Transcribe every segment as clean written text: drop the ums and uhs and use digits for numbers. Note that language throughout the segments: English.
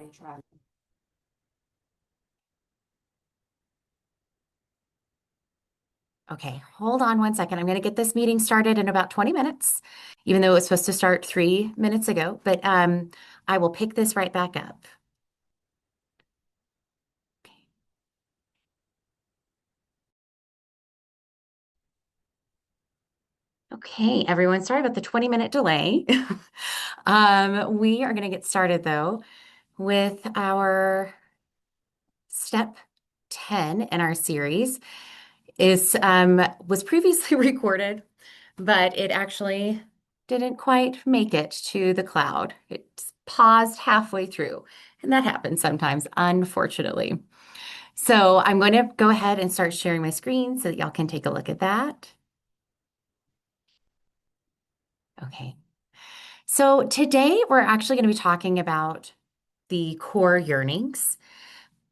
Try. Okay, hold on one second. I'm going to get this meeting started in about 20 minutes, even though it was supposed to start 3 minutes ago, but I will pick this right back up. Okay, everyone, sorry about the 20-minute delay. We are going to get started though with our step 10 in our series. Is was previously recorded, but it actually didn't quite make it to the cloud. It paused halfway through, and that happens sometimes, unfortunately. So I'm going to go ahead and start sharing my screen so that y'all can take a look at that. Okay. So today we're actually going to be talking about the core yearnings.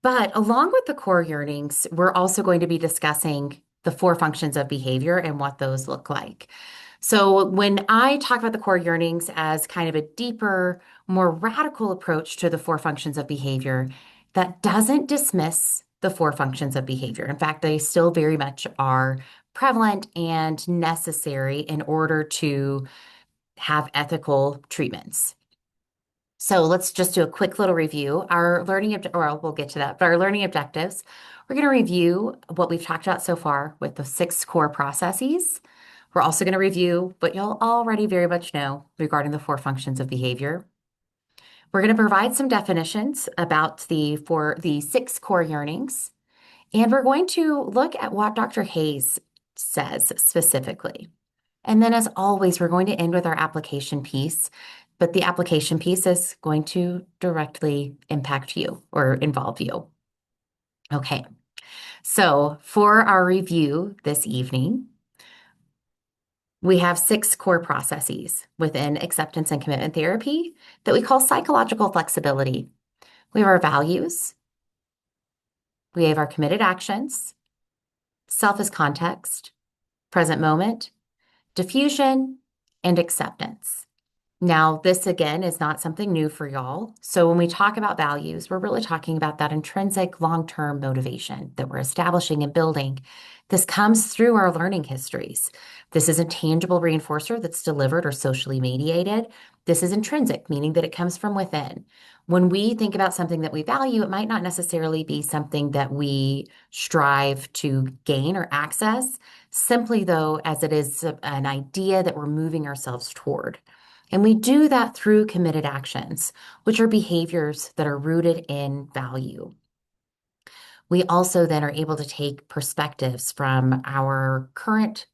But along with the core yearnings, we're also going to be discussing the four functions of behavior and what those look like. So when I talk about the core yearnings as kind of a deeper, more radical approach to the four functions of behavior, that doesn't dismiss the four functions of behavior. In fact, they still very much are prevalent and necessary in order to have ethical treatments. So let's just do a quick little review. Our or we'll get to that, but our learning objectives, we're going to review what we've talked about so far with the 6 core processes. We're also going to review what you'll already very much know regarding the four functions of behavior. We're going to provide some definitions about the 6 core yearnings, and we're going to look at what Dr. Hayes says specifically. And then, as always, we're going to end with our application piece, but the application piece is going to directly impact you or involve you. Okay, so for our review this evening, we have 6 core processes within acceptance and commitment therapy that we call psychological flexibility. We have our values, we have our committed actions, self as context, present moment, diffusion, and acceptance. Now, this again is not something new for y'all. So when we talk about values, we're really talking about that intrinsic long-term motivation that we're establishing and building. This comes through our learning histories. This is a tangible reinforcer that's delivered or socially mediated. This is intrinsic, meaning that it comes from within. When we think about something that we value, it might not necessarily be something that we strive to gain or access, simply though, as it is an idea that we're moving ourselves toward. And we do that through committed actions, which are behaviors that are rooted in value. We also then are able to take perspectives from our current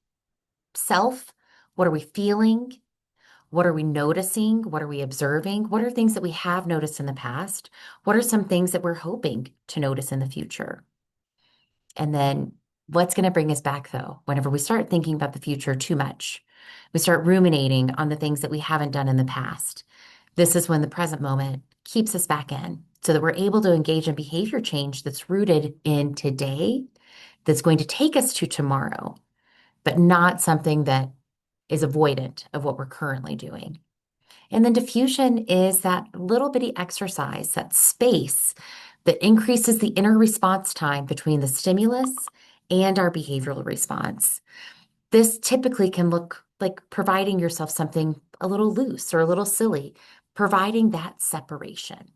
self. What are we feeling? What are we noticing? What are we observing? What are things that we have noticed in the past? What are some things that we're hoping to notice in the future? And then what's going to bring us back, though, whenever we start thinking about the future too much? We start ruminating on the things that we haven't done in the past. This is when the present moment keeps us back in so that we're able to engage in behavior change that's rooted in today, that's going to take us to tomorrow, but not something that is avoidant of what we're currently doing. And then diffusion is that little bitty exercise, that space that increases the inner response time between the stimulus and our behavioral response. This typically can look like providing yourself something a little loose or a little silly, providing that separation.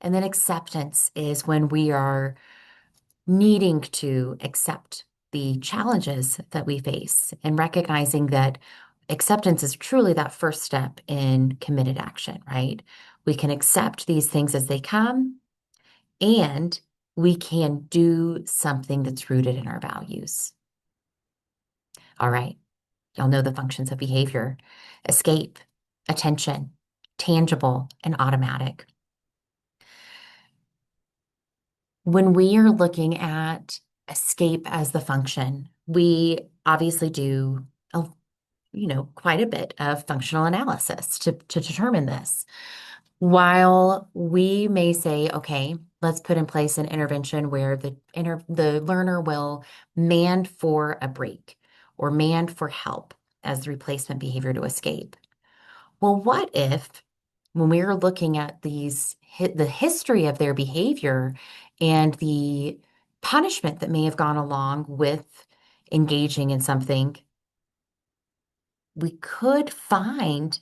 And then acceptance is when we are needing to accept the challenges that we face and recognizing that acceptance is truly that first step in committed action, right? We can accept these things as they come, and we can do something that's rooted in our values. All right. Y'all know the functions of behavior: escape, attention, tangible, and automatic. When we are looking at escape as the function, we obviously do quite a bit of functional analysis to determine this. While we may say, okay, let's put in place an intervention where the learner will demand for a break or demand for help as the replacement behavior to escape. Well, what if when we are looking at the history of their behavior and the punishment that may have gone along with engaging in something, we could find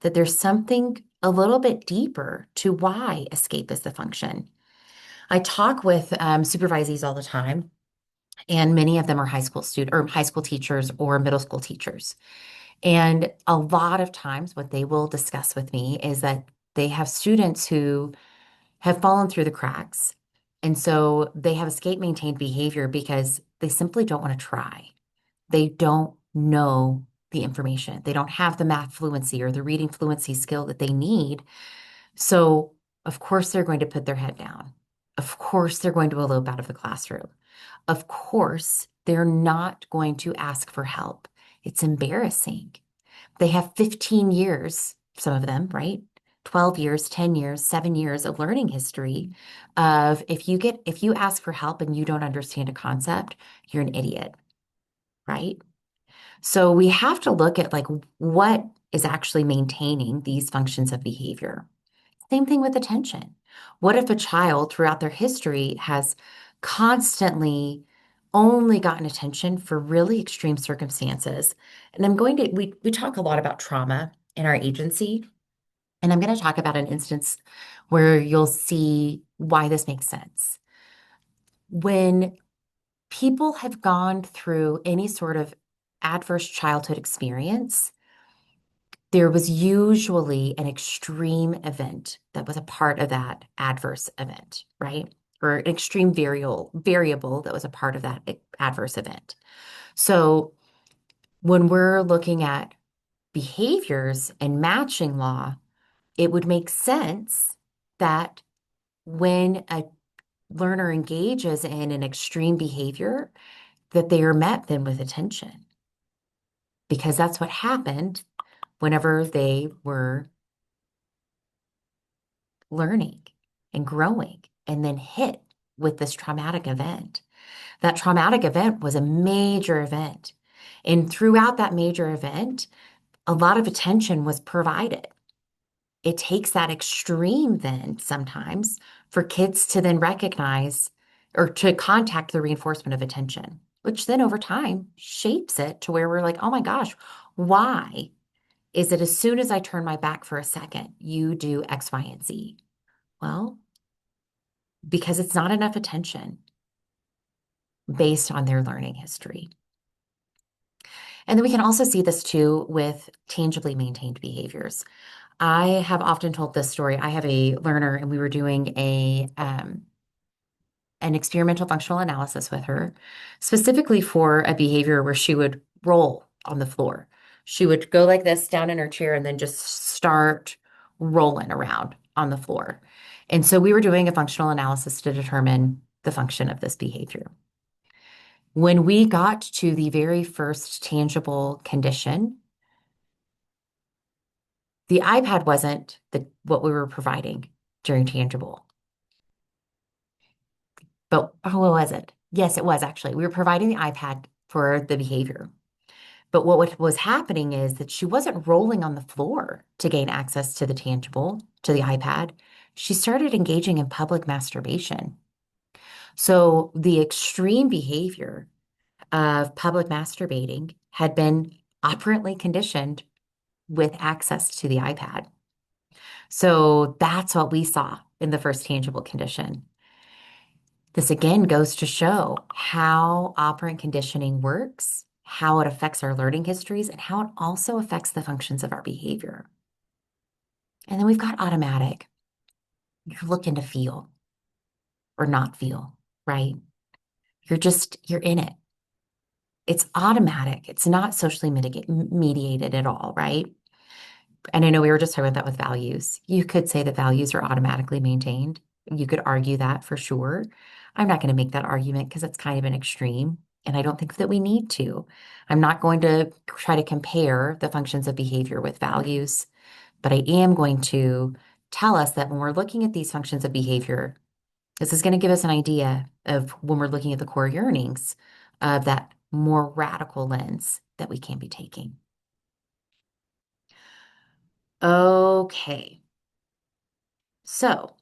that there's something a little bit deeper to why escape is the function. I talk with supervisees all the time, and many of them are high school student or high school teachers or middle school teachers. And a lot of times, what they will discuss with me is that they have students who have fallen through the cracks. And so they have escape maintained behavior because they simply don't want to try. They don't know the information. They don't have the math fluency or the reading fluency skill that they need. So, of course, they're going to put their head down. Of course, they're going to elope out of the classroom. Of course, they're not going to ask for help. It's embarrassing. They have 15 years, some of them, right? 12 years, 10 years, 7 years of learning history of if you ask for help and you don't understand a concept, you're an idiot, right? So we have to look at like what is actually maintaining these functions of behavior. Same thing with attention. What if a child throughout their history has constantly only gotten attention for really extreme circumstances? And we talk a lot about trauma in our agency, and I'm going to talk about an instance where you'll see why this makes sense. When people have gone through any sort of adverse childhood experience, there was usually an extreme event that was a part of that adverse event, right? Or an extreme variable that was a part of that adverse event. So when we're looking at behaviors and matching law, it would make sense that when a learner engages in an extreme behavior, that they are met then with attention, because that's what happened whenever they were learning and growing and then hit with this traumatic event. That traumatic event was a major event. And throughout that major event, a lot of attention was provided. It takes that extreme then sometimes for kids to then recognize or to contact the reinforcement of attention, which then over time shapes it to where we're like, oh my gosh, why is it as soon as I turn my back for a second, you do X, Y, and Z? Well, because it's not enough attention based on their learning history. And then we can also see this too with tangibly maintained behaviors. I have often told this story. I have a learner, and we were doing an experimental functional analysis with her, specifically for a behavior where she would roll on the floor. She would go like this down in her chair and then just start rolling around on the floor. And so we were doing a functional analysis to determine the function of this behavior. When we got to the very first tangible condition, the iPad wasn't what we were providing during tangible. But oh, what was it? Yes, it was actually. We were providing the iPad for the behavior. But what was happening is that she wasn't rolling on the floor to gain access to the tangible, to the iPad. She started engaging in public masturbation. So the extreme behavior of public masturbating had been operantly conditioned with access to the iPad. So that's what we saw in the first tangible condition. This again goes to show how operant conditioning works, how it affects our learning histories, and how it also affects the functions of our behavior. And then we've got automatic. You're looking to feel or not feel, right? You're in it. It's automatic. It's not socially mediated at all, right? And I know we were just talking about that with values. You could say that values are automatically maintained. You could argue that for sure. I'm not going to make that argument because it's kind of an extreme, and I don't think that we need to. I'm not going to try to compare the functions of behavior with values, but I am going to tell us that when we're looking at these functions of behavior, this is going to give us an idea of when we're looking at the core yearnings of that more radical lens that we can be taking. Okay. So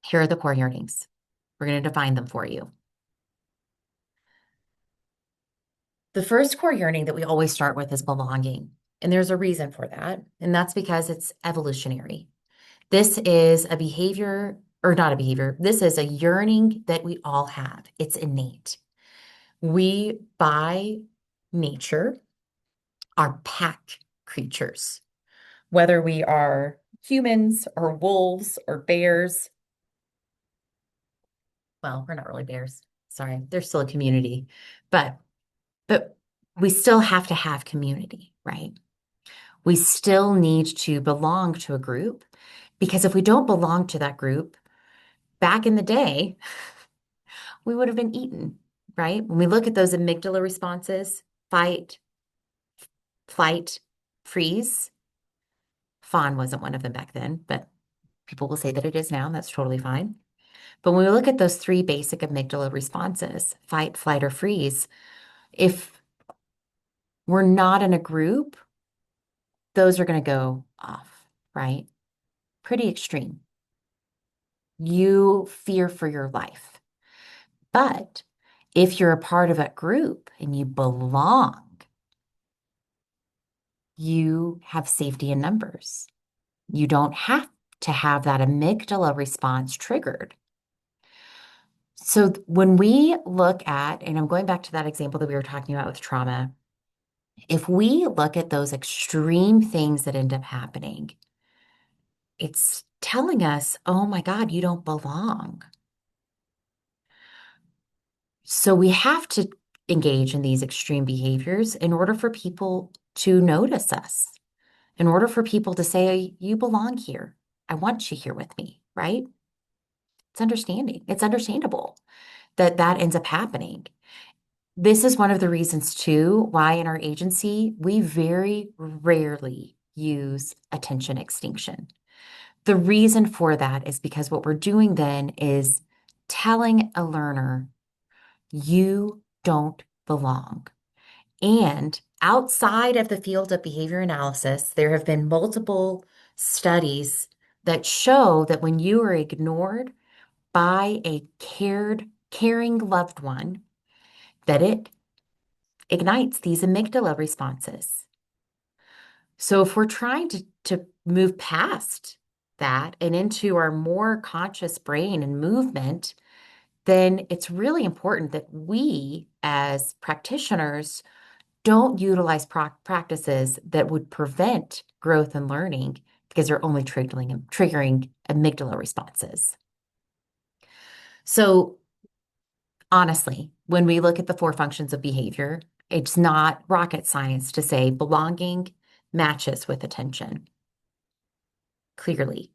here are the core yearnings. We're going to define them for you. The first core yearning that we always start with is belonging. And there's a reason for that. And that's because it's evolutionary. This is a behavior, or not a behavior, this is a yearning that we all have. It's innate. We, by nature, are pack creatures, whether we are humans or wolves or bears. Well, we're not really bears. Sorry, they're still a community, but but we still have to have community, right? We still need to belong to a group because if we don't belong to that group, back in the day, we would have been eaten, right? When we look at those amygdala responses, fight, flight, freeze, fawn wasn't one of them back then, but people will say that it is now, and that's totally fine. But when we look at those three basic amygdala responses, fight, flight, or freeze, if we're not in a group, those are going to go off, right? Pretty extreme. You fear for your life. But if you're a part of a group and you belong, you have safety in numbers. You don't have to have that amygdala response triggered. So when we look at, and I'm going back to that example that we were talking about with trauma, if we look at those extreme things that end up happening, it's telling us, oh my God, you don't belong. So we have to engage in these extreme behaviors in order for people to notice us, in order for people to say, you belong here. I want you here with me, right? It's understanding. It's understandable that that ends up happening. This is one of the reasons, too, why in our agency, we very rarely use attention extinction. The reason for that is because what we're doing then is telling a learner, you don't belong. And outside of the field of behavior analysis, there have been multiple studies that show that when you are ignored by a caring loved one, that it ignites these amygdala responses. So if we're trying to move past that and into our more conscious brain and movement, then it's really important that we as practitioners don't utilize practices that would prevent growth and learning because they're only triggering amygdala responses. So honestly, when we look at the four functions of behavior, it's not rocket science to say belonging matches with attention. Clearly.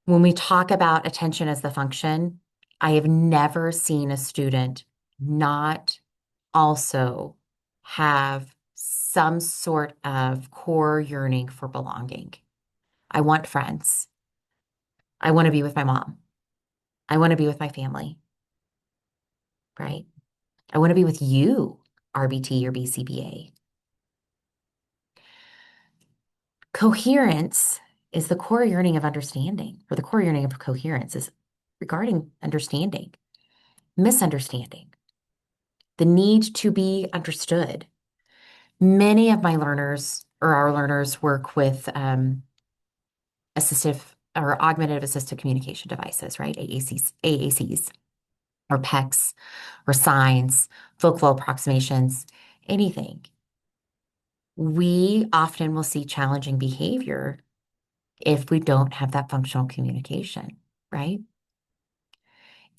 When we talk about attention as the function, I have never seen a student not also have some sort of core yearning for belonging. I want friends. I want to be with my mom. I want to be with my family, right? I want to be with you, RBT or BCBA. Coherence is the core yearning of understanding, or the core yearning of coherence is regarding understanding, misunderstanding, the need to be understood. Many of my learners or our learners work with assistive or augmentative assistive communication devices, right? AACs or PECs or signs, focal approximations, anything. We often will see challenging behavior if we don't have that functional communication, right?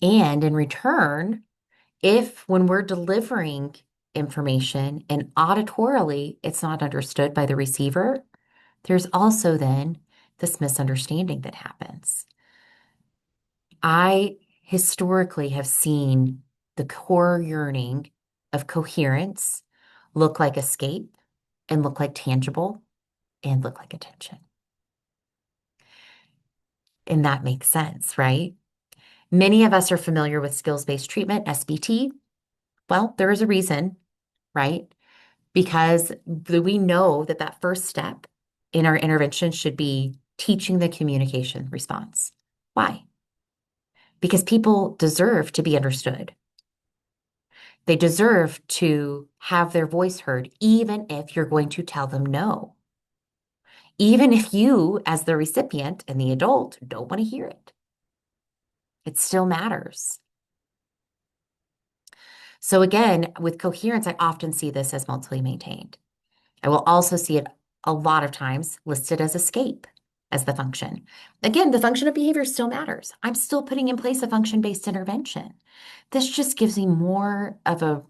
And in return, if when we're delivering information and auditorily it's not understood by the receiver, there's also then this misunderstanding that happens. I historically have seen the core yearning of coherence look like escape and look like tangible and look like attention. And that makes sense, right? Many of us are familiar with skills-based treatment, SBT. Well, there is a reason, right? because we know that that first step in our intervention should be teaching the communication response. Why? Because people deserve to be understood. They deserve to have their voice heard, even if you're going to tell them no. Even if you, as the recipient and the adult, don't want to hear it, it still matters. So, again, with coherence, I often see this as multiply maintained. I will also see it a lot of times listed as escape as the function. Again, the function of behavior still matters. I'm still putting in place a function-based intervention. This just gives me more of a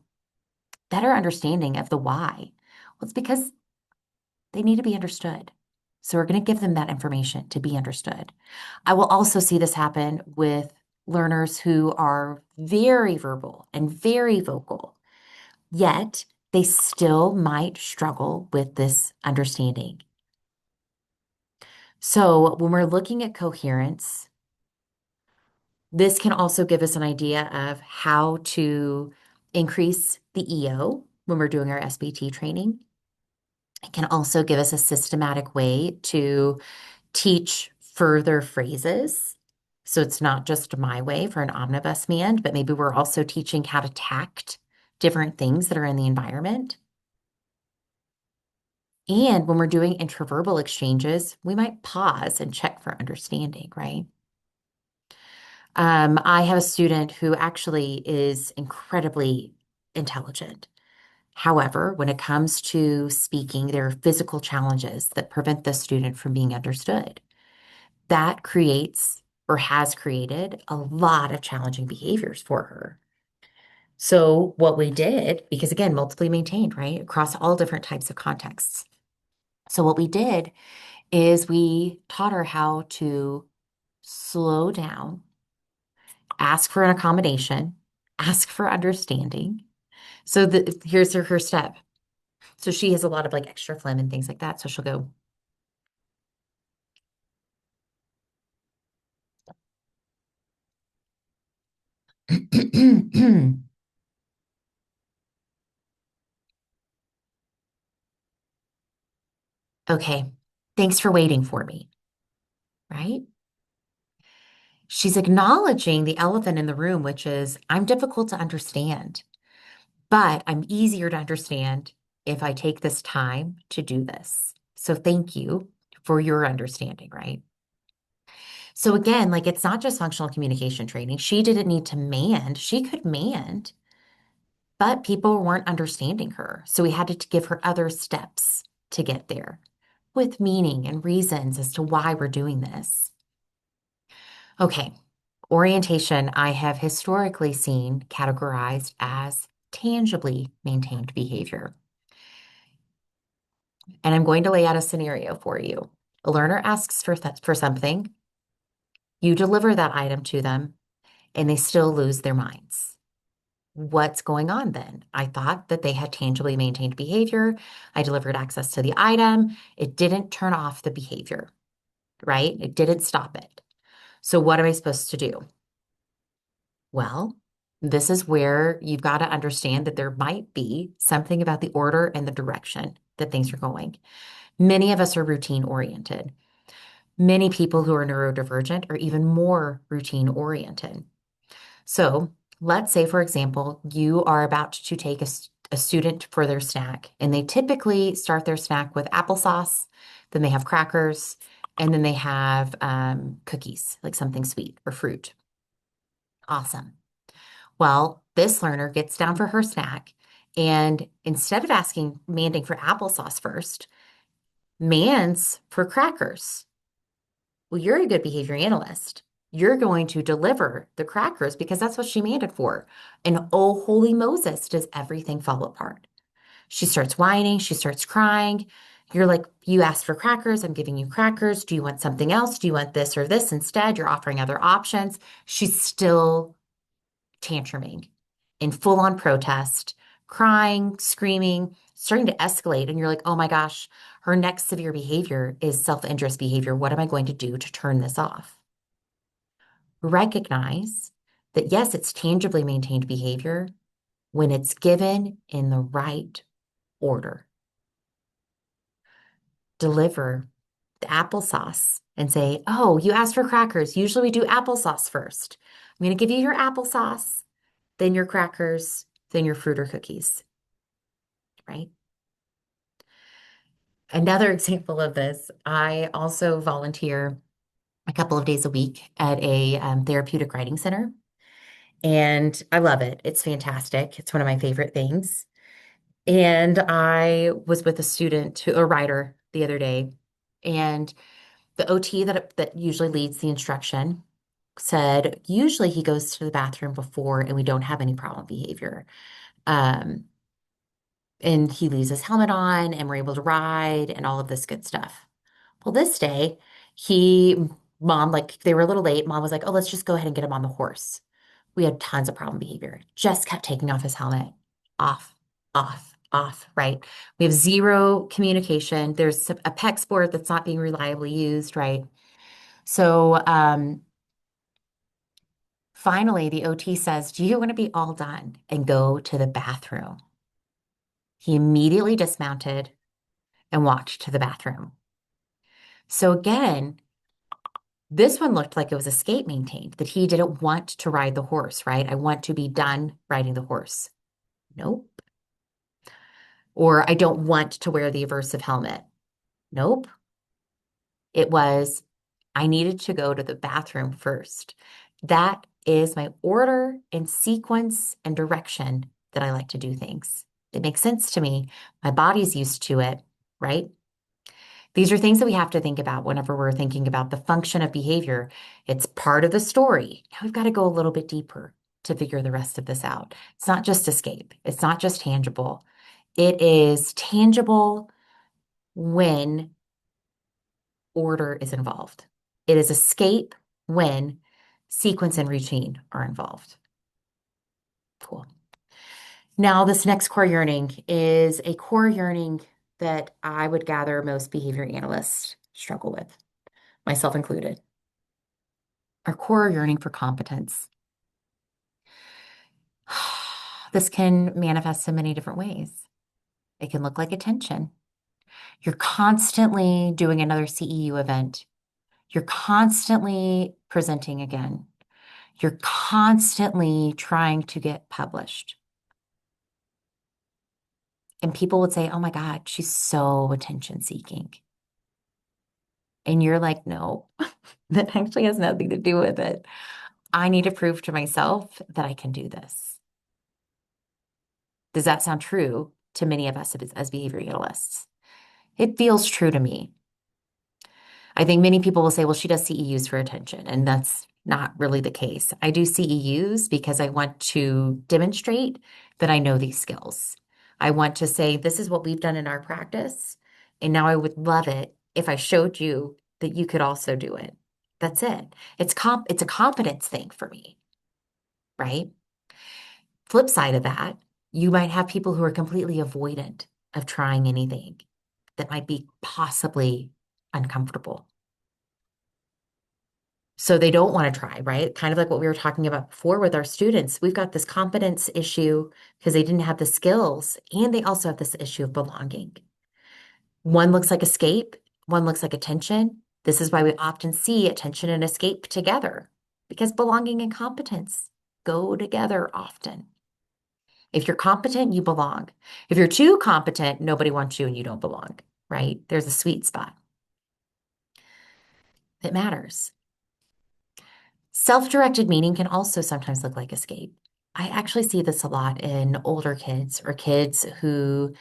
better understanding of the why. Well, it's because they need to be understood. So we're going to give them that information to be understood. I will also see this happen with learners who are very verbal and very vocal, yet they still might struggle with this understanding. So when we're looking at coherence, this can also give us an idea of how to increase the EO when we're doing our SBT training. It can also give us a systematic way to teach further phrases. So it's not just my way for an omnibus man, but maybe we're also teaching how to tact different things that are in the environment. And when we're doing intraverbal exchanges, we might pause and check for understanding, right? I have a student who actually is incredibly intelligent. However, when it comes to speaking, there are physical challenges that prevent the student from being understood. That creates or has created a lot of challenging behaviors for her. So, what we did, because again, multiply maintained, right, across all different types of contexts. So, what we did is we taught her how to slow down, ask for an accommodation, ask for understanding. So, here's her step. So, she has a lot of like extra phlegm and things like that. So, she'll go, okay, thanks for waiting for me, right? She's acknowledging the elephant in the room, which is I'm difficult to understand, but I'm easier to understand if I take this time to do this. So thank you for your understanding, right? So again, like it's not just functional communication training. She didn't need to mand. She could mand, but people weren't understanding her. So we had to give her other steps to get there with meaning and reasons as to why we're doing this. Okay, orientation I have historically seen categorized as tangibly maintained behavior. And I'm going to lay out a scenario for you. A learner asks for something, you deliver that item to them, and they still lose their minds. What's going on then? I thought that they had tangibly maintained behavior. I delivered access to the item. It didn't turn off the behavior, right? It didn't stop it. So what am I supposed to do? Well, this is where you've got to understand that there might be something about the order and the direction that things are going. Many of us are routine oriented. Many people who are neurodivergent are even more routine oriented. So let's say, for example, you are about to take a student for their snack, and they typically start their snack with applesauce, then they have crackers, and then they have cookies, like something sweet or fruit. Awesome. Well, this learner gets down for her snack, and instead of manding for applesauce first, mands for crackers. Well, you're a good behavior analyst. You're going to deliver the crackers because that's what she manded for. And oh, holy Moses, does everything fall apart. She starts whining, she starts crying. You're like, you asked for crackers, I'm giving you crackers. Do you want something else? Do you want this or this instead? You're offering other options. She's still tantruming in full on protest, crying, screaming, starting to escalate. And you're like, oh my gosh, her next severe behavior is self-injurious behavior. What am I going to do to turn this off? Recognize that yes, it's tangibly maintained behavior when it's given in the right order, deliver the applesauce and say, oh, you asked for crackers. Usually we do applesauce first. I'm going to give you your applesauce, then your crackers, then your fruit or cookies, right? Another example of this, I also volunteer a couple of days a week at a therapeutic writing center, and I love it. It's fantastic. It's one of my favorite things. And I was with a student, a writer, the other day, and the OT that usually leads the instruction said usually he goes to the bathroom before, and we don't have any problem behavior. Um, and he leaves his helmet on, and we're able to ride, and all of this good stuff. Well, this day, he, mom, like they were a little late. Mom was like, oh, let's just go ahead and get him on the horse. We had tons of problem behavior. Just kept taking off his helmet. Off, off, off, right? We have zero communication. There's a PEC sport that's not being reliably used, right? So finally, the OT says, do you want to be all done and go to the bathroom? He immediately dismounted and walked to the bathroom. So again, this one looked like it was escape maintained, that he didn't want to ride the horse, right? I want to be done riding the horse. Nope. Or I don't want to wear the aversive helmet. Nope. It was, I needed to go to the bathroom first. That is my order and sequence and direction that I like to do things. It makes sense to me. My body's used to it, right? These are things that we have to think about whenever we're thinking about the function of behavior. It's part of the story. Now we've got to go a little bit deeper to figure the rest of this out. It's not just escape. It's not just tangible. It is tangible when order is involved. It is escape when sequence and routine are involved. Cool. Now, this next core yearning is a core yearning that I would gather most behavior analysts struggle with, myself included. Our core yearning for competence. This can manifest in many different ways. It can look like attention. You're constantly doing another CEU event. You're constantly presenting again. You're constantly trying to get published. And people would say, oh my God, she's so attention seeking. And you're like, no, that actually has nothing to do with it. I need to prove to myself that I can do this. Does that sound true to many of us as behavior analysts? It feels true to me. I think many people will say, well, she does CEUs for attention, and that's not really the case. I do CEUs because I want to demonstrate that I know these skills. I want to say, this is what we've done in our practice, and now I would love it if I showed you that you could also do it. That's it. It's a competence thing for me, right? Flip side of that, you might have people who are completely avoidant of trying anything that might be possibly uncomfortable. So they don't want to try, right? Kind of like what we were talking about before with our students. We've got this competence issue because they didn't have the skills, and they also have this issue of belonging. One looks like escape, one looks like attention. This is why we often see attention and escape together, because belonging and competence go together often. If you're competent, you belong. If you're too competent, nobody wants you and you don't belong, right? There's a sweet spot. It matters. Self-directed meaning can also sometimes look like escape. I actually see this a lot in older kids or kids who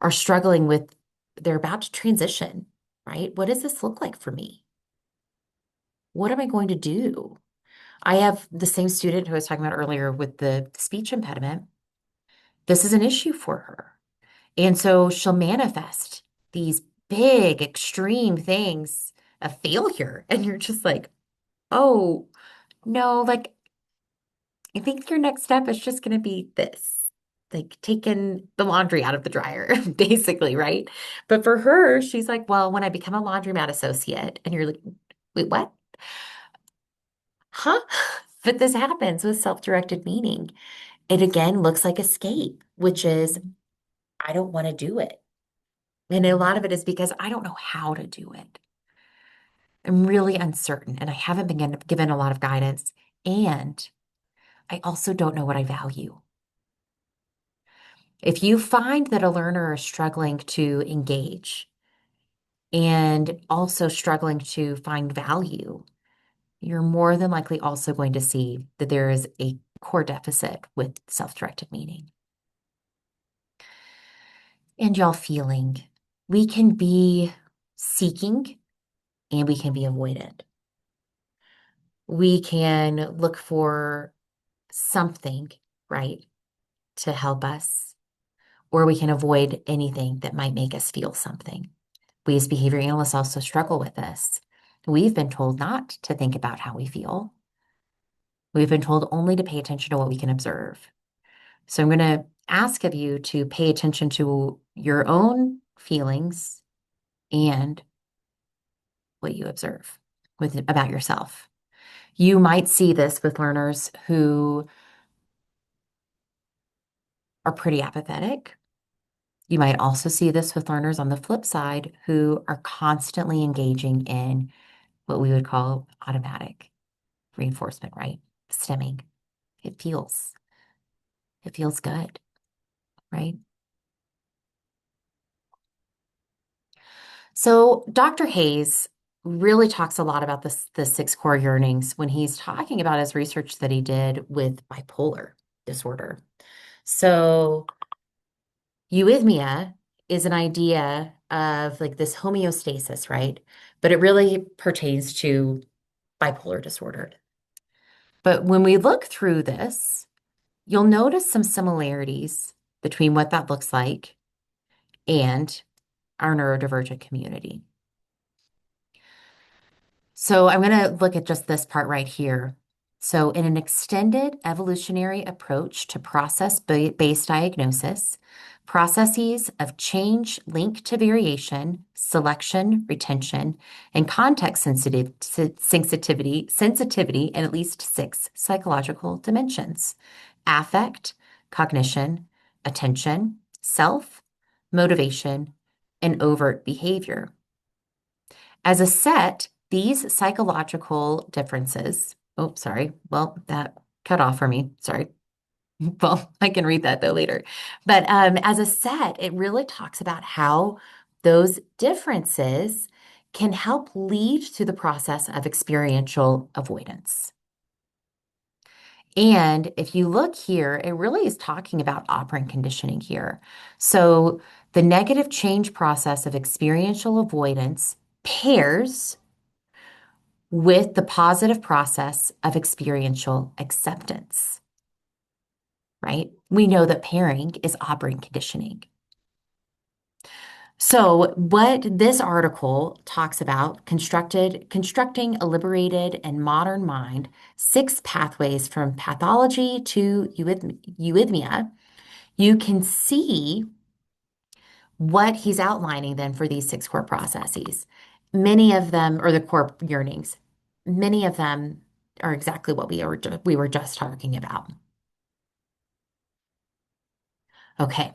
are struggling with, they're about to transition, right? What does this look like for me? What am I going to do? I have the same student who I was talking about earlier with the speech impediment. This is an issue for her. And so she'll manifest these big, extreme things of failure. And you're just like, oh, no, like, I think your next step is just going to be this, like taking the laundry out of the dryer, basically, right? But for her, she's like, well, when I become a laundromat associate, and you're like, wait, what? Huh? But this happens with self-directed meaning. It again looks like escape, which is I don't want to do it. And a lot of it is because I don't know how to do it. I'm really uncertain and I haven't been given a lot of guidance. And I also don't know what I value. If you find that a learner is struggling to engage and also struggling to find value, you're more than likely also going to see that there is a core deficit with self-directed meaning. And y'all feeling, we can be seeking and we can be avoidant. We can look for something, right, to help us, or we can avoid anything that might make us feel something. We as behavior analysts also struggle with this. We've been told not to think about how we feel. We've been told only to pay attention to what we can observe. So I'm going to ask of you to pay attention to your own feelings and what you observe about yourself. You might see this with learners who are pretty apathetic. You might also see this with learners on the flip side who are constantly engaging in what we would call automatic reinforcement, right? Stimming. It feels, it feels good, right? So Dr. Hayes really talks a lot about the six core yearnings when he's talking about his research that he did with bipolar disorder. So eurythmia is an idea of like this homeostasis, right? But it really pertains to bipolar disorder. But when we look through this, you'll notice some similarities between what that looks like and our neurodivergent community. So I'm going to look at just this part right here. So in an extended evolutionary approach to process-based diagnosis, processes of change linked to variation, selection, retention, and context sensitivity in at least six psychological dimensions: affect, cognition, attention, self, motivation, and overt behavior. As a set, these psychological differences, oh, sorry, well, that cut off for me. Sorry. Well, I can read that though later. But as a set, it really talks about how those differences can help lead to the process of experiential avoidance. And if you look here, it really is talking about operant conditioning here. So the negative change process of experiential avoidance pairs with the positive process of experiential acceptance, right? We know that pairing is operant conditioning. So what this article talks about, constructing a liberated and modern mind, six pathways from pathology to eurythmia, you can see what he's outlining then for these six core processes. Many of them, or the core yearnings, many of them are exactly what we were just talking about. Okay.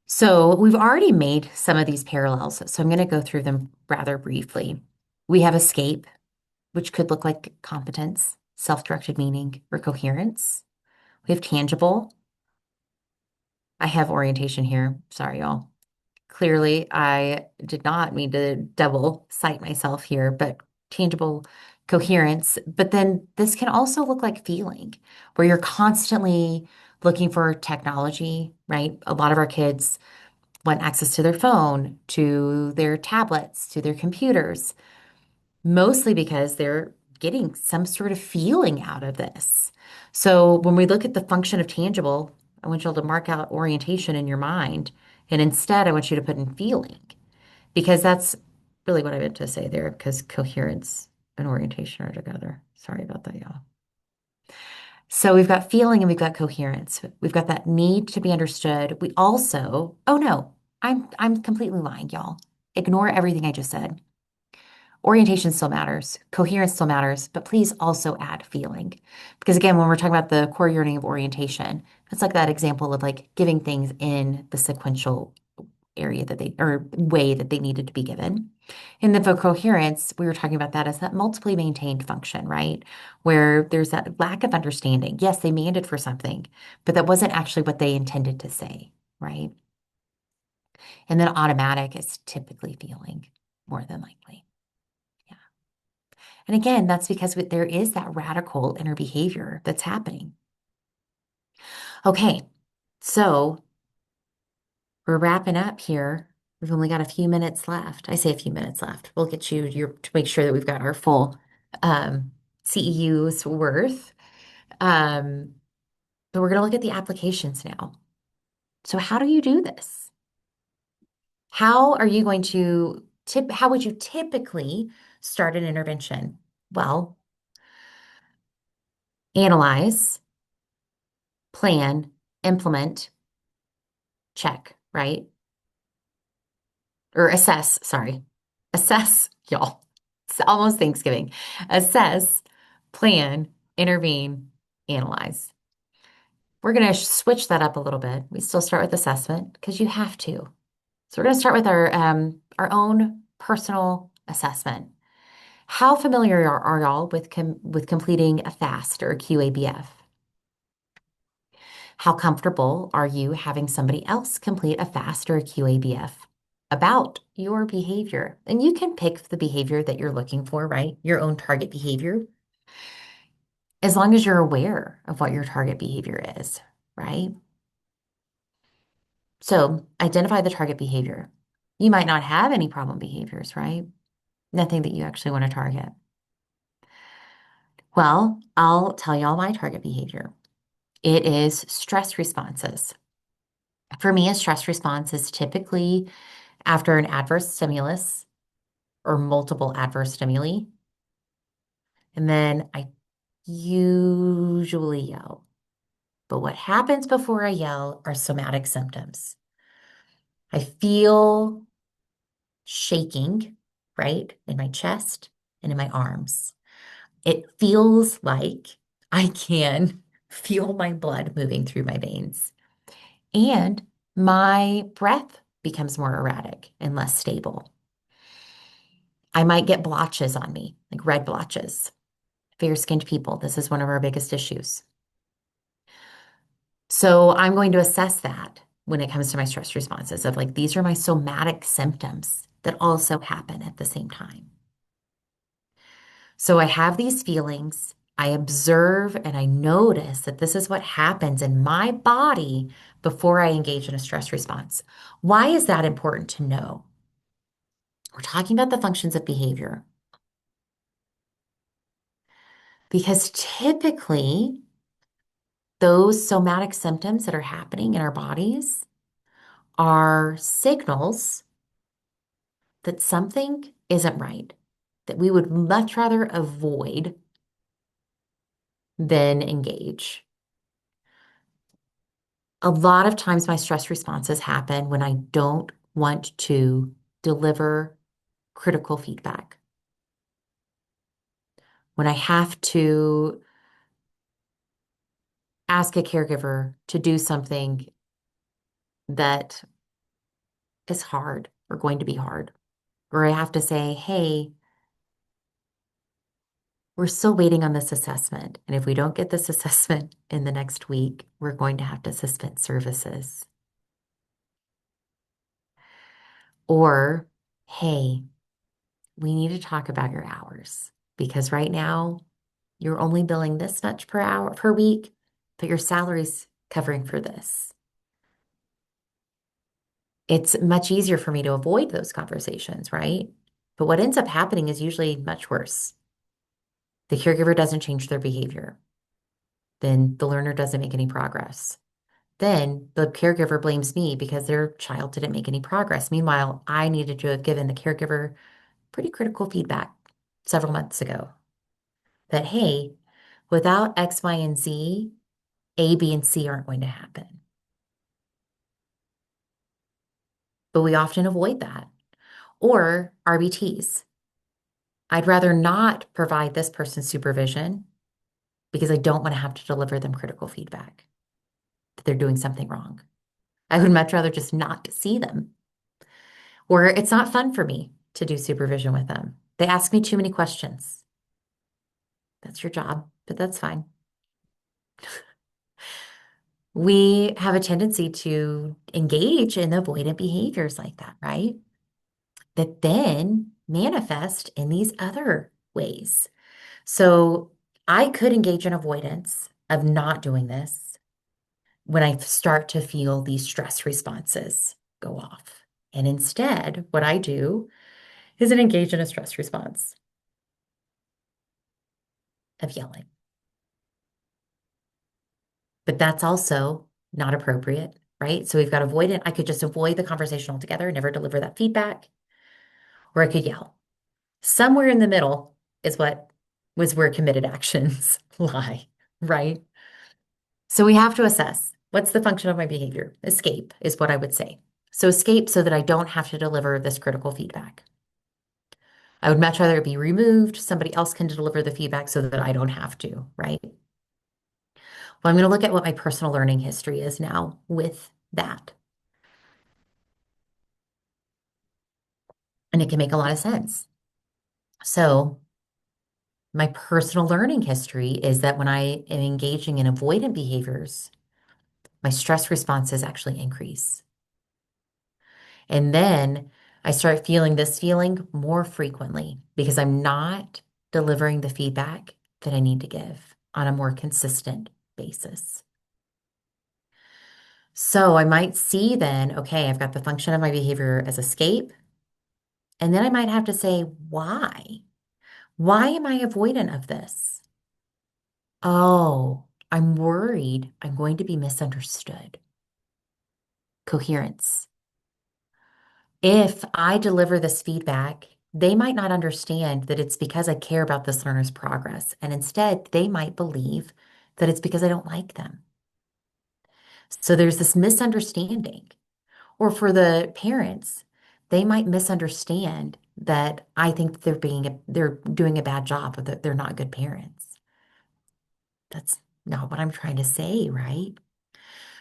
So we've already made some of these parallels, so I'm going to go through them rather briefly. We have escape, which could look like competence, self-directed meaning, or coherence. We have tangible. I have orientation here. Sorry, y'all. Clearly, I did not mean to double cite myself here, but tangible coherence. But then this can also look like feeling, where you're constantly looking for technology, right? A lot of our kids want access to their phone, to their tablets, to their computers, mostly because they're getting some sort of feeling out of this. So when we look at the function of tangible, I want you all to mark out orientation in your mind. And instead, I want you to put in feeling, because that's really what I meant to say there, because coherence and orientation are together. Sorry about that, y'all. So we've got feeling and we've got coherence. We've got that need to be understood. We also, oh no, I'm completely lying, y'all. Ignore everything I just said. Orientation still matters, coherence still matters, but please also add feeling. Because again, when we're talking about the core yearning of orientation, It's like that example of like giving things in the sequential area that they or way that they needed to be given. In the coherence, we were talking about that as that multiply maintained function, right? Where there's that lack of understanding. Yes, they meant it for something, but that wasn't actually what they intended to say, right? And then automatic is typically feeling more than likely. Yeah. And again, that's because there is that radical inner behavior that's happening. Okay, so we're wrapping up here. We've only got a few minutes left. I say a few minutes left. We'll get you your to make sure that we've got our full CEU's worth. Um, but we're going to look at the applications now. So how do you do this? How are you going to how would you typically start an intervention? Well, analyze, plan, implement, check, right? Or assess, sorry. Assess, y'all. It's almost Thanksgiving. Assess, plan, intervene, analyze. We're going to switch that up a little bit. We still start with assessment because you have to. So we're going to start with our own personal assessment. How familiar are y'all with with completing a FAST or a QABF? How comfortable are you having somebody else complete a FAST or a QABF about your behavior? And you can pick the behavior that you're looking for, right? Your own target behavior, as long as you're aware of what your target behavior is, right? So identify the target behavior. You might not have any problem behaviors, right? Nothing that you actually want to target. Well, I'll tell you all my target behavior. It is stress responses. For me, a stress response is typically after an adverse stimulus or multiple adverse stimuli. And then I usually yell. But what happens before I yell are somatic symptoms. I feel shaking, right, in my chest and in my arms. It feels like I can feel my blood moving through my veins. And my breath becomes more erratic and less stable. I might get blotches on me, like red blotches. Fair-skinned people, this is one of our biggest issues. So I'm going to assess that when it comes to my stress responses of like, these are my somatic symptoms that also happen at the same time. So I have these feelings, I observe and I notice that this is what happens in my body before I engage in a stress response. Why is that important to know? We're talking about the functions of behavior because typically those somatic symptoms that are happening in our bodies are signals that something isn't right, that we would much rather avoid than engage. A lot of times, my stress responses happen when I don't want to deliver critical feedback, when I have to ask a caregiver to do something that is hard or going to be hard, or I have to say, hey, we're still waiting on this assessment. And if we don't get this assessment in the next week, we're going to have to suspend services. Or, hey, we need to talk about your hours because right now you're only billing this much per hour per week, but your salary's covering for this. It's much easier for me to avoid those conversations, right? But what ends up happening is usually much worse. The caregiver doesn't change their behavior. Then the learner doesn't make any progress. Then the caregiver blames me because their child didn't make any progress. Meanwhile, I needed to have given the caregiver pretty critical feedback several months ago that, hey, without X, Y, and Z, A, B, and C aren't going to happen. But we often avoid that. Or RBTs. I'd rather not provide this person supervision because I don't want to have to deliver them critical feedback. that they're doing something wrong. I would much rather just not see them. Or it's not fun for me to do supervision with them. They ask me too many questions. That's your job, but that's fine. We have a tendency to engage in avoidant behaviors like that, right? That then manifest in these other ways. So I could engage in avoidance of not doing this when I start to feel these stress responses go off. And instead, what I do is engage in a stress response of yelling. But that's also not appropriate, right? So we've got avoidant. I could just avoid the conversation altogether, never deliver that feedback, or I could yell. Somewhere in the middle is what was where committed actions lie, right? So we have to assess what's the function of my behavior. Escape is what I would say. So escape so that I don't have to deliver this critical feedback. I would much rather it be removed. Somebody else can deliver the feedback so that I don't have to, right? Well, I'm going to look at what my personal learning history is now with that. And it can make a lot of sense. So my personal learning history is that when I am engaging in avoidant behaviors, my stress responses actually increase. And then I start feeling this feeling more frequently because I'm not delivering the feedback that I need to give on a more consistent basis. So I might see then, okay, I've got the function of my behavior as escape. And then I might have to say, why? Why am I avoidant of this? Oh, I'm worried I'm going to be misunderstood. Coherence. If I deliver this feedback, they might not understand that it's because I care about this learner's progress. And instead, they might believe that it's because I don't like them. So there's this misunderstanding. Or for the parents, they might misunderstand that I think they're doing a bad job or that they're not good parents. That's not what I'm trying to say, right?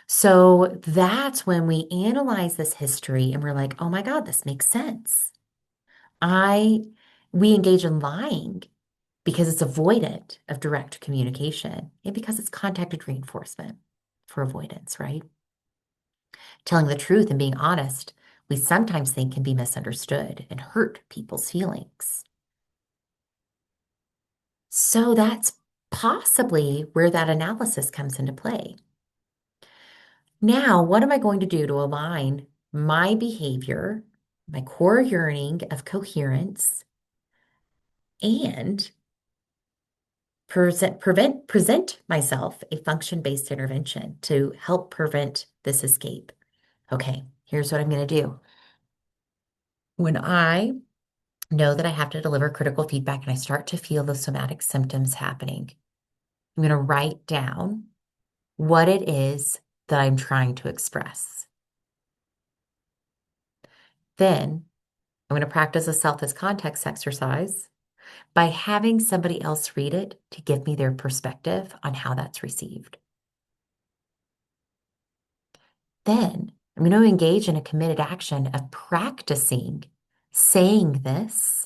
So that's when we analyze this history and we're like, oh my God, this makes sense. I we engage in lying because it's avoidant of direct communication and because it's contacted reinforcement for avoidance, right? Telling the truth and being honest, we sometimes think can be misunderstood and hurt people's feelings. So that's possibly where that analysis comes into play. Now, what am I going to do to align my behavior, my core yearning of coherence, and present myself a function-based intervention to help prevent this escape? Okay, here's what I'm going to do. When I know that I have to deliver critical feedback and I start to feel the somatic symptoms happening, I'm going to write down what it is that I'm trying to express. Then I'm going to practice a self as context exercise by having somebody else read it to give me their perspective on how that's received. Then I'm going to engage in a committed action of practicing saying this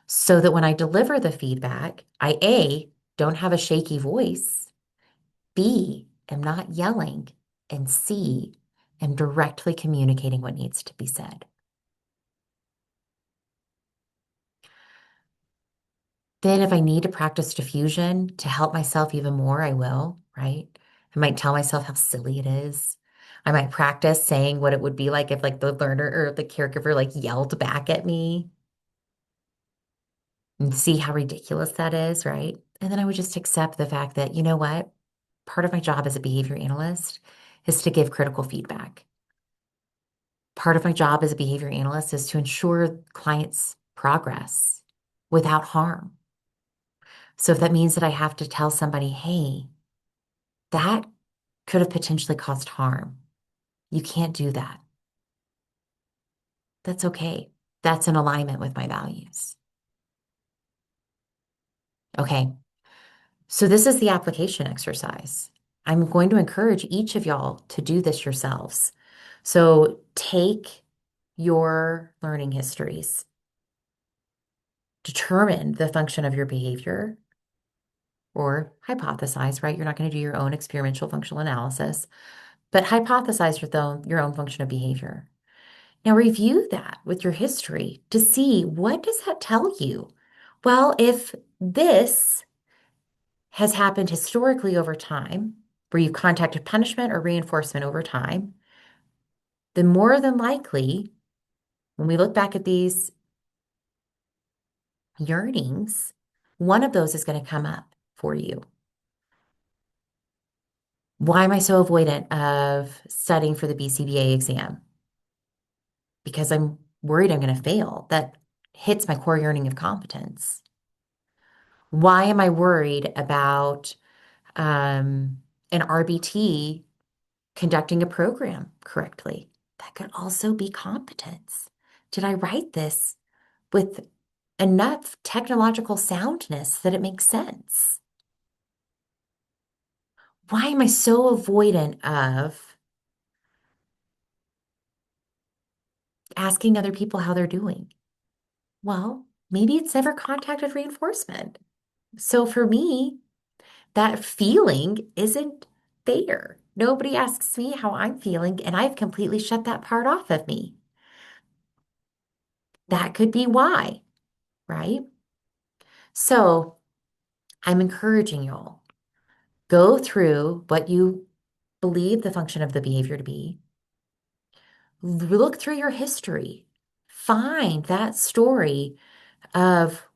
so that when I deliver the feedback, I A, don't have a shaky voice, B, am not yelling, and C, am directly communicating what needs to be said. Then if I need to practice diffusion to help myself even more, I will, right? I might tell myself how silly it is. I might practice saying what it would be like if like the learner or the caregiver like yelled back at me and see how ridiculous that is, right? And then I would just accept the fact that, you know what? Part of my job as a behavior analyst is to give critical feedback. Part of my job as a behavior analyst is to ensure clients' progress without harm. So if that means that I have to tell somebody, hey, that could have potentially caused harm. You can't do that. That's okay. That's in alignment with my values. Okay. So this is the application exercise. I'm going to encourage each of y'all to do this yourselves. So take your learning histories, determine the function of your behavior, or hypothesize, right? You're not going to do your own experiential functional analysis, but hypothesize your own function of behavior. Now review that with your history to see what does that tell you? Well, if this has happened historically over time, where you've contacted punishment or reinforcement over time, then more than likely, when we look back at these yearnings, one of those is going to come up for you. Why am I so avoidant of studying for the BCBA exam? Because I'm worried I'm going to fail. That hits my core yearning of competence. Why am I worried about an RBT conducting a program correctly? That could also be competence. Did I write this with enough technological soundness that it makes sense? Why am I so avoidant of asking other people how they're doing? Well, maybe it's never contacted reinforcement. So for me, that feeling isn't there. Nobody asks me how I'm feeling, and I've completely shut that part off of me. That could be why, right? So I'm encouraging y'all, go through what you believe the function of the behavior to be, look through your history, find that story of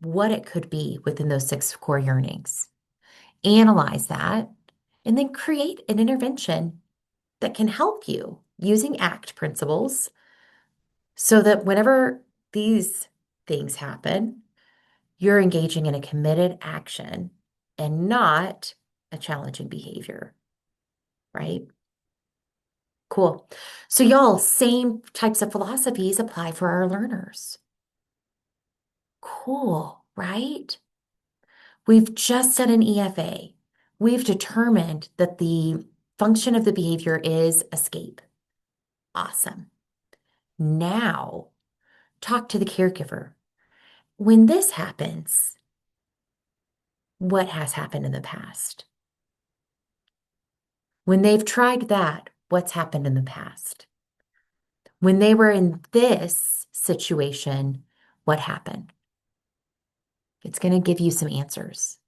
what it could be within those six core yearnings, analyze that, and then create an intervention that can help you using ACT principles so that whenever these things happen, you're engaging in a committed action and not a challenging behavior, right? Cool. So, y'all, same types of philosophies apply for our learners. Cool, right? We've just done an EFA. We've determined that the function of the behavior is escape. Awesome. Now, talk to the caregiver. When this happens, what has happened in the past? When they've tried that, what's happened in the past? When they were in this situation, what happened? It's going to give you some answers.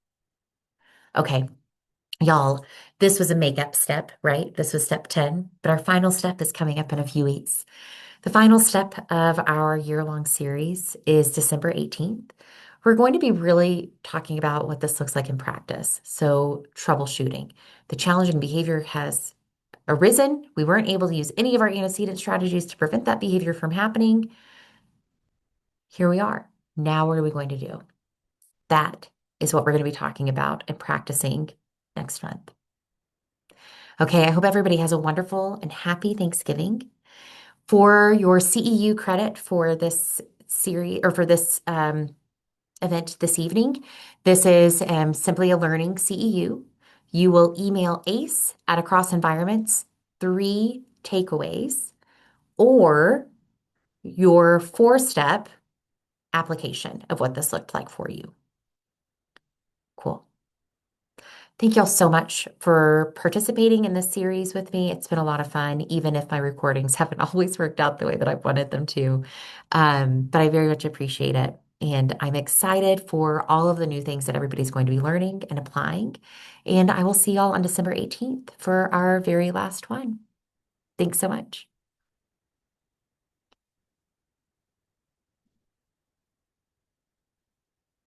Okay, y'all, this was a makeup step, right? This was step 10, but our final step is coming up in a few weeks. The final step of our year-long series is December 18th. We're going to be really talking about what this looks like in practice. So, troubleshooting. The challenging behavior has arisen. We weren't able to use any of our antecedent strategies to prevent that behavior from happening. Here we are. Now, what are we going to do? That is what we're going to be talking about and practicing next month. Okay, I hope everybody has a wonderful and happy Thanksgiving. For your CEU credit for this series or for this event this evening, this is simply a learning CEU. You will email ACE at Across Environments 3 takeaways or your 4-step application of what this looked like for you. Cool. Thank y'all so much for participating in this series with me. It's been a lot of fun, even if my recordings haven't always worked out the way that I've wanted them to. But I very much appreciate it. And I'm excited for all of the new things that everybody's going to be learning and applying. And I will see y'all on December 18th for our very last one. Thanks so much.